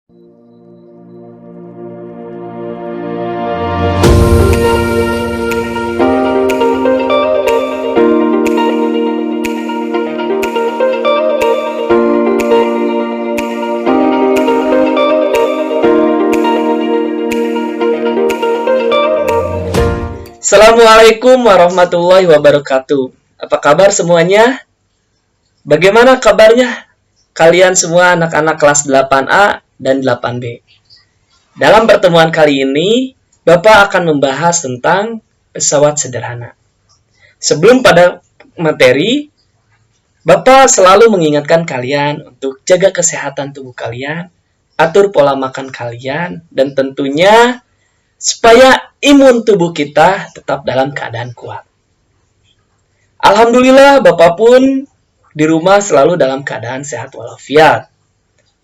Assalamualaikum warahmatullahi wabarakatuh. Apa kabar semuanya? Bagaimana kabarnya kalian semua anak-anak kelas 8A dan 8B? Dalam pertemuan kali ini, Bapak akan membahas tentang pesawat sederhana. Sebelum pada materi, Bapak selalu mengingatkan kalian untuk jaga kesehatan tubuh kalian, atur pola makan kalian, dan tentunya supaya imun tubuh kita tetap dalam keadaan kuat. Alhamdulillah Bapak pun di rumah selalu dalam keadaan sehat walafiat.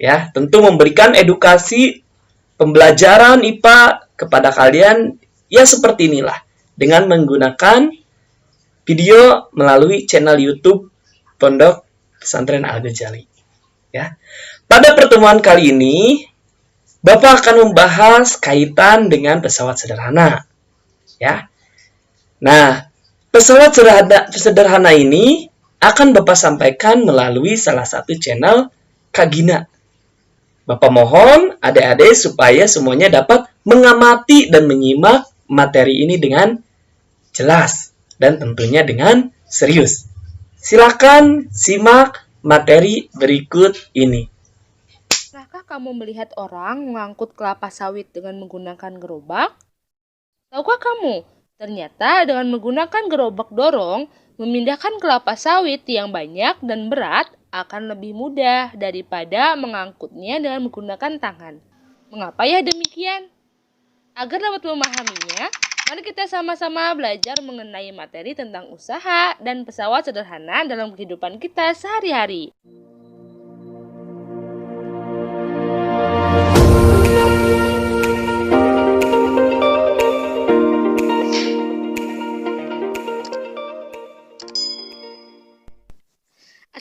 Ya, tentu memberikan edukasi pembelajaran IPA kepada kalian ya seperti inilah dengan menggunakan video melalui channel YouTube Pondok Pesantren Al-Ghazali. Ya. Pada pertemuan kali ini Bapak akan membahas kaitan dengan pesawat sederhana. Ya. Nah, pesawat sederhana ini akan Bapak sampaikan melalui salah satu channel Kak Gina. Bapak mohon adik-adik supaya semuanya dapat mengamati dan menyimak materi ini dengan jelas dan tentunya dengan serius. Silakan simak materi berikut ini. Pernahkah kamu melihat orang mengangkut kelapa sawit dengan menggunakan gerobak? Tahukah kamu, ternyata dengan menggunakan gerobak dorong, memindahkan kelapa sawit yang banyak dan berat akan lebih mudah daripada mengangkutnya dengan menggunakan tangan. Mengapa ya demikian? Agar dapat memahaminya, mari kita sama-sama belajar mengenai materi tentang usaha dan pesawat sederhana dalam kehidupan kita sehari-hari.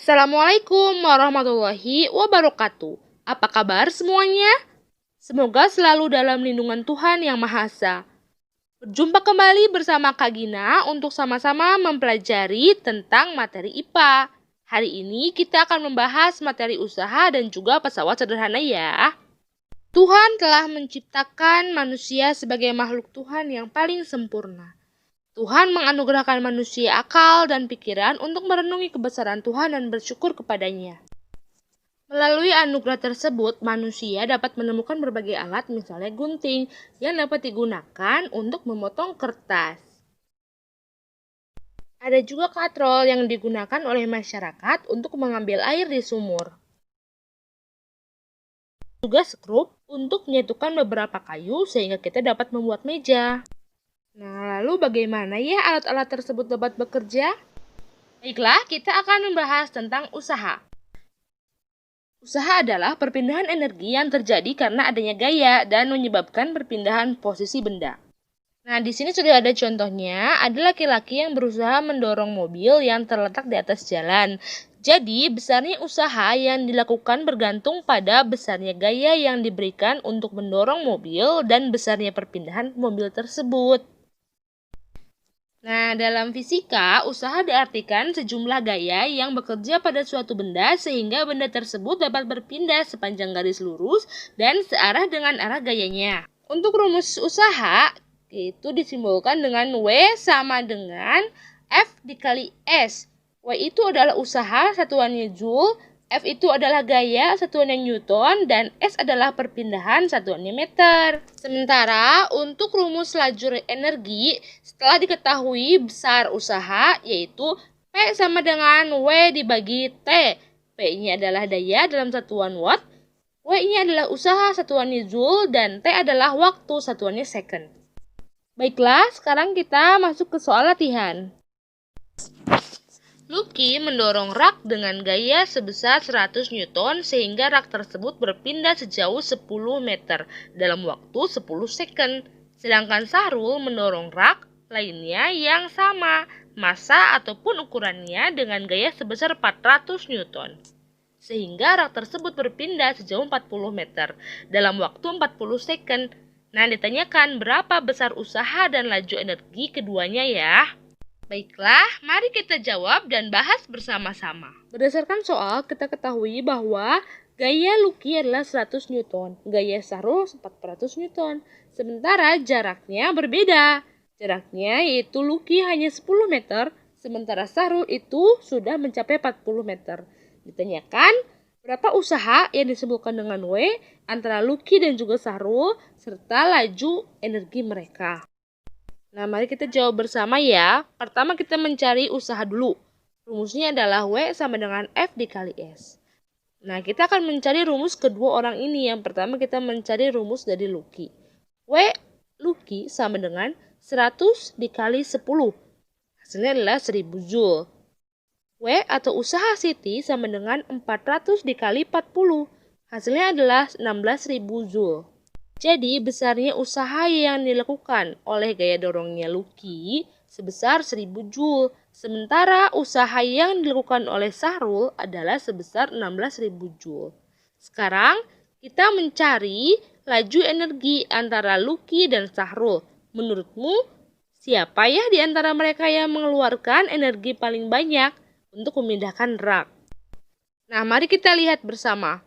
Assalamualaikum warahmatullahi wabarakatuh. Apa kabar semuanya? Semoga selalu dalam lindungan Tuhan Yang Maha Esa. Berjumpa kembali bersama Kak Gina untuk sama-sama mempelajari tentang materi IPA. Hari ini kita akan membahas materi usaha dan juga pesawat sederhana ya. Tuhan telah menciptakan manusia sebagai makhluk Tuhan yang paling sempurna. Tuhan menganugerahkan manusia akal dan pikiran untuk merenungi kebesaran Tuhan dan bersyukur kepadanya. Melalui anugerah tersebut, manusia dapat menemukan berbagai alat, misalnya gunting, yang dapat digunakan untuk memotong kertas. Ada juga katrol yang digunakan oleh masyarakat untuk mengambil air di sumur. Juga skrup untuk menyatukan beberapa kayu sehingga kita dapat membuat meja. Nah, lalu bagaimana ya alat-alat tersebut dapat bekerja? Baiklah, kita akan membahas tentang usaha. Usaha adalah perpindahan energi yang terjadi karena adanya gaya dan menyebabkan perpindahan posisi benda. Nah, di sini sudah ada contohnya, ada laki-laki yang berusaha mendorong mobil yang terletak di atas jalan. Jadi, besarnya usaha yang dilakukan bergantung pada besarnya gaya yang diberikan untuk mendorong mobil dan besarnya perpindahan mobil tersebut. Nah, dalam fisika, usaha diartikan sejumlah gaya yang bekerja pada suatu benda sehingga benda tersebut dapat berpindah sepanjang garis lurus dan searah dengan arah gayanya. Untuk rumus usaha, itu disimbolkan dengan W sama dengan F dikali S. W itu adalah usaha, satuannya Joule, F itu adalah gaya, satuannya Newton, dan S adalah perpindahan, satuannya meter. Sementara untuk rumus lajur energi, setelah diketahui besar usaha, yaitu P sama dengan W dibagi T. P-nya adalah daya dalam satuan watt, W-nya adalah usaha, satuannya Joule, dan T adalah waktu, satuannya second. Baiklah, sekarang kita masuk ke soal latihan. Lucky mendorong rak dengan gaya sebesar 100 Newton sehingga rak tersebut berpindah sejauh 10 meter dalam waktu 10 second. Sedangkan Sahrul mendorong rak lainnya yang sama massa ataupun ukurannya dengan gaya sebesar 400 Newton. sehingga rak tersebut berpindah sejauh 40 meter dalam waktu 40 second. Nah, ditanyakan berapa besar usaha dan laju energi keduanya ya. Baiklah, mari kita jawab dan bahas bersama-sama. Berdasarkan soal, kita ketahui bahwa gaya Lucky adalah 100 Newton, gaya Sahrul 400 Newton. Sementara jaraknya berbeda. Jaraknya yaitu Lucky hanya 10 meter, sementara Sahrul itu sudah mencapai 40 meter. Ditanyakan berapa usaha yang disebutkan dengan W antara Lucky dan juga Sahrul serta laju energi mereka. Nah, mari kita jawab bersama ya. Pertama kita mencari usaha dulu. Rumusnya adalah W sama dengan F dikali S. Nah, kita akan mencari rumus kedua orang ini. Yang pertama kita mencari rumus dari Lucky. W Lucky sama dengan 100 dikali 10. Hasilnya adalah 1000 Joule. W atau usaha Siti sama dengan 400 dikali 40. Hasilnya adalah 16.000 Joule. Jadi, besarnya usaha yang dilakukan oleh gaya dorongnya Lucky sebesar 1000 Joule. Sementara usaha yang dilakukan oleh Sahrul adalah sebesar 16.000 Joule. Sekarang, kita mencari laju energi antara Lucky dan Sahrul. Menurutmu, siapa ya di antara mereka yang mengeluarkan energi paling banyak untuk memindahkan rak? Nah, mari kita lihat bersama.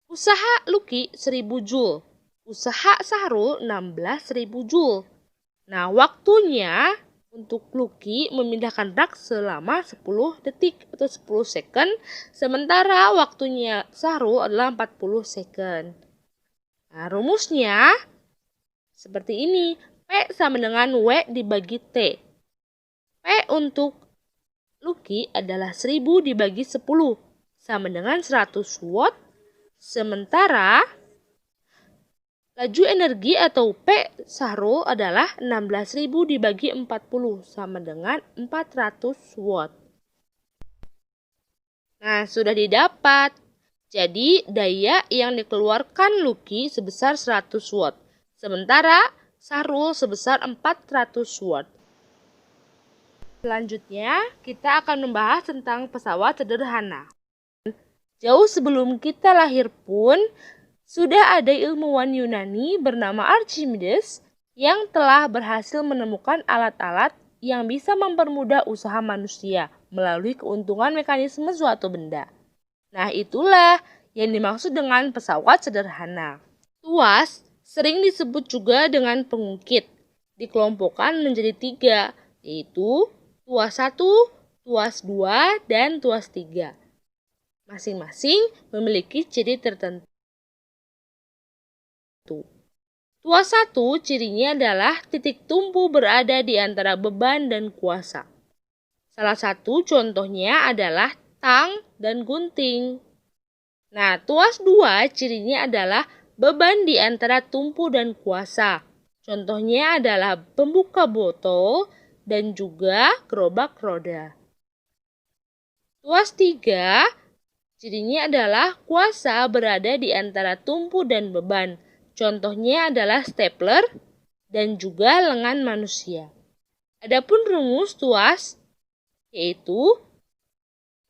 Usaha Lucky 1000 Joule. Usaha Sahrul 16.000 Joule. Nah, waktunya untuk Lucky memindahkan rak selama 10 detik atau 10 second, sementara waktunya Sahrul adalah 40 second. Nah, rumusnya seperti ini. P sama dengan W dibagi T. P untuk Lucky adalah 1000 dibagi 10 sama dengan 100 watt, sementara laju energi atau P Sahrul adalah 16.000 dibagi 40 sama dengan 400 watt. Nah, sudah didapat. Jadi, daya yang dikeluarkan Lucky sebesar 100 watt. Sementara Sahrul sebesar 400 watt. Selanjutnya, kita akan membahas tentang pesawat sederhana. Jauh sebelum kita lahir pun, sudah ada ilmuwan Yunani bernama Archimedes yang telah berhasil menemukan alat-alat yang bisa mempermudah usaha manusia melalui keuntungan mekanisme suatu benda. Nah, itulah yang dimaksud dengan pesawat sederhana. Tuas sering disebut juga dengan pengungkit. Dikelompokkan menjadi 3, yaitu tuas 1, tuas 2, dan tuas 3. Masing-masing memiliki ciri tertentu. Tuas 1 cirinya adalah titik tumpu berada di antara beban dan kuasa. Salah satu contohnya adalah tang dan gunting. Nah, tuas 2 cirinya adalah beban di antara tumpu dan kuasa. Contohnya adalah pembuka botol dan juga gerobak roda. Tuas 3 cirinya adalah kuasa berada di antara tumpu dan beban. Contohnya adalah stapler dan juga lengan manusia. Adapun rumus tuas yaitu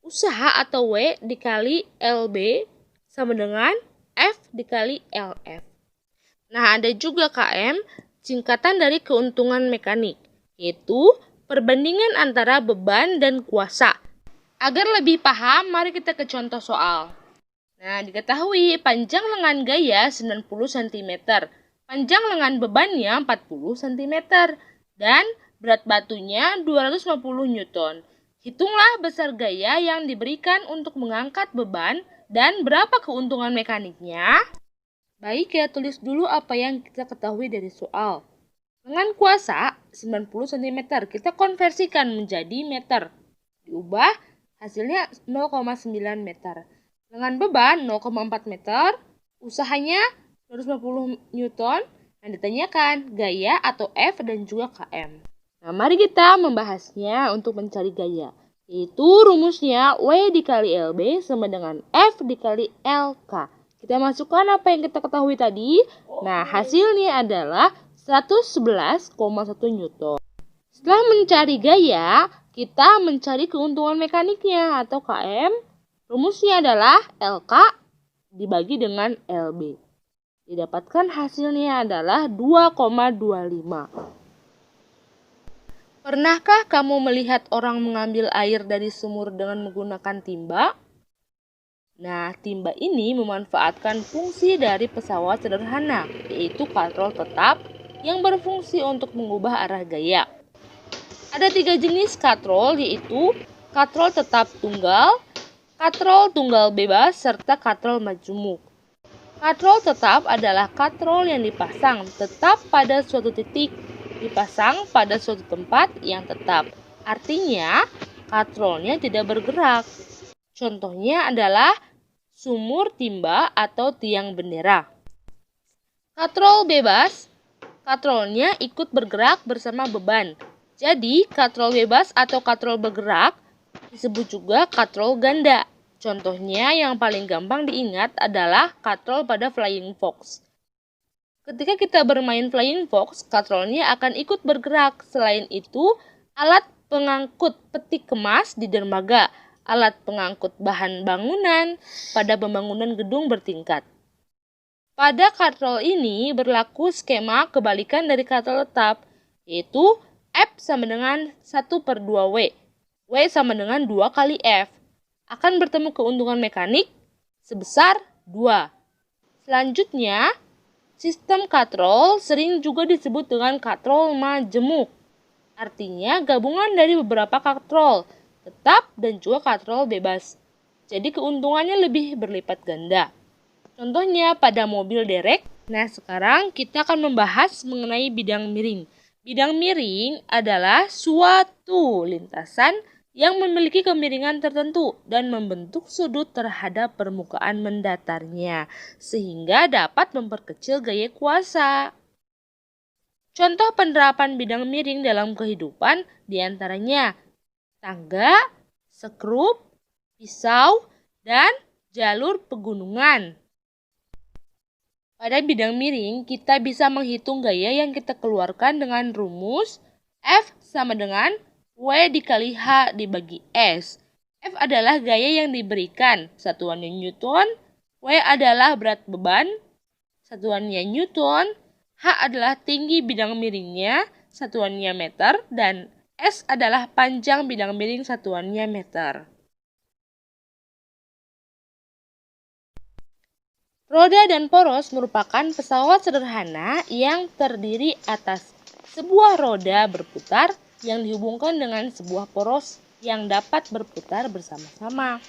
usaha atau W dikali LB sama dengan F dikali LF. Nah, ada juga KM, singkatan dari keuntungan mekanik, yaitu perbandingan antara beban dan kuasa. Agar lebih paham, mari kita ke contoh soal. Nah, diketahui panjang lengan gaya 90 cm, panjang lengan bebannya 40 cm, dan berat batunya 250 Newton. Hitunglah besar gaya yang diberikan untuk mengangkat beban dan berapa keuntungan mekaniknya. Baik ya, tulis dulu apa yang kita ketahui dari soal. Lengan kuasa 90 cm, kita konversikan menjadi meter. Diubah, hasilnya 0,9 meter. Lengan beban 0,4 meter, usahanya 250 Newton, yang ditanyakan gaya atau F dan juga km. Nah, mari kita membahasnya untuk mencari gaya, yaitu rumusnya W dikali LB sama dengan F dikali LK. Kita masukkan apa yang kita ketahui tadi. Nah, hasilnya adalah 111,1 Newton. Setelah mencari gaya, kita mencari keuntungan mekaniknya atau km. Rumusnya adalah LK dibagi dengan LB. Didapatkan hasilnya adalah 2,25. Pernahkah kamu melihat orang mengambil air dari sumur dengan menggunakan timba? Nah, timba ini memanfaatkan fungsi dari pesawat sederhana, yaitu katrol tetap yang berfungsi untuk mengubah arah gaya. Ada 3 jenis katrol, yaitu katrol tetap tunggal, katrol tunggal bebas, serta katrol majemuk. Katrol tetap adalah katrol yang dipasang tetap pada suatu titik, dipasang pada suatu tempat yang tetap. Artinya, katrolnya tidak bergerak. Contohnya adalah sumur timba atau tiang bendera. Katrol bebas, katrolnya ikut bergerak bersama beban. Jadi, katrol bebas atau katrol bergerak disebut juga katrol ganda. Contohnya yang paling gampang diingat adalah katrol pada Flying Fox. Ketika kita bermain Flying Fox, katrolnya akan ikut bergerak. Selain itu, alat pengangkut peti kemas di dermaga, alat pengangkut bahan bangunan pada pembangunan gedung bertingkat. Pada katrol ini berlaku skema kebalikan dari katrol tetap, yaitu F sama dengan 1/2W. W sama dengan 2 kali F. Akan bertemu keuntungan mekanik sebesar 2. Selanjutnya, sistem katrol sering juga disebut dengan katrol majemuk. Artinya gabungan dari beberapa katrol tetap dan juga katrol bebas. Jadi keuntungannya lebih berlipat ganda. Contohnya pada mobil derek. Nah, sekarang kita akan membahas mengenai bidang miring. Bidang miring adalah suatu lintasan yang memiliki kemiringan tertentu dan membentuk sudut terhadap permukaan mendatarnya, sehingga dapat memperkecil gaya kuasa. Contoh penerapan bidang miring dalam kehidupan diantaranya tangga, sekrup, pisau, dan jalur pegunungan. Pada bidang miring, kita bisa menghitung gaya yang kita keluarkan dengan rumus F sama dengan W dikali H dibagi S. F adalah gaya yang diberikan, satuannya Newton. W adalah berat beban, satuannya Newton. H adalah tinggi bidang miringnya, satuannya meter. Dan S adalah panjang bidang miring, satuannya meter. Roda dan poros merupakan pesawat sederhana yang terdiri atas sebuah roda berputar yang dihubungkan dengan sebuah poros yang dapat berputar bersama-sama.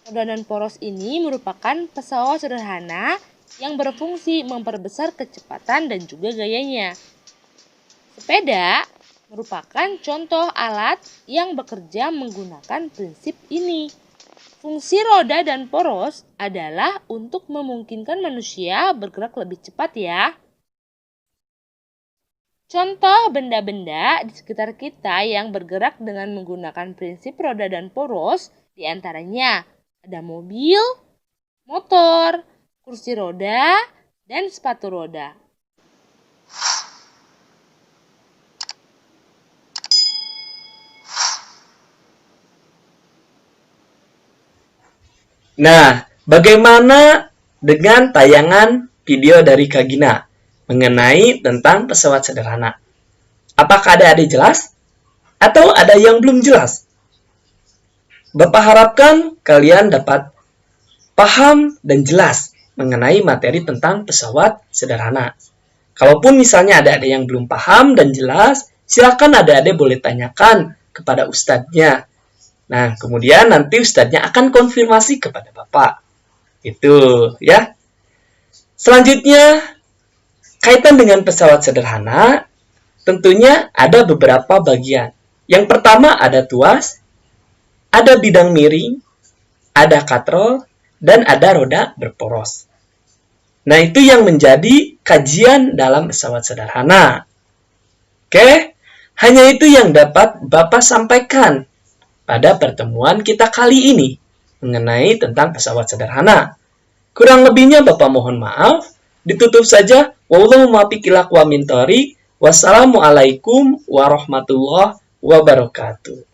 Roda dan poros ini merupakan pesawat sederhana yang berfungsi memperbesar kecepatan dan juga gayanya. Sepeda merupakan contoh alat yang bekerja menggunakan prinsip ini. Fungsi roda dan poros adalah untuk memungkinkan manusia bergerak lebih cepat ya. Contoh benda-benda di sekitar kita yang bergerak dengan menggunakan prinsip roda dan poros diantaranya ada mobil, motor, kursi roda, dan sepatu roda. Nah, bagaimana dengan tayangan video dari Kak Gina mengenai tentang pesawat sederhana? Apakah ada jelas? Atau ada yang belum jelas? Bapak harapkan kalian dapat paham dan jelas mengenai materi tentang pesawat sederhana. Kalaupun misalnya ada yang belum paham dan jelas, silakan adik-adik boleh tanyakan kepada ustadznya. Nah, kemudian nanti ustadznya akan konfirmasi kepada Bapak. Itu ya. Selanjutnya, kaitan dengan pesawat sederhana, tentunya ada beberapa bagian. Yang pertama ada tuas, ada bidang miring, ada katrol, dan ada roda berporos. Nah, itu yang menjadi kajian dalam pesawat sederhana. Oke, hanya itu yang dapat Bapak sampaikan pada pertemuan kita kali ini mengenai tentang pesawat sederhana. Kurang lebihnya Bapak mohon maaf. Ditutup saja. Wallahu muwaffiq ila aqwamit thoriq. Wassalamualaikum warahmatullahi wabarakatuh.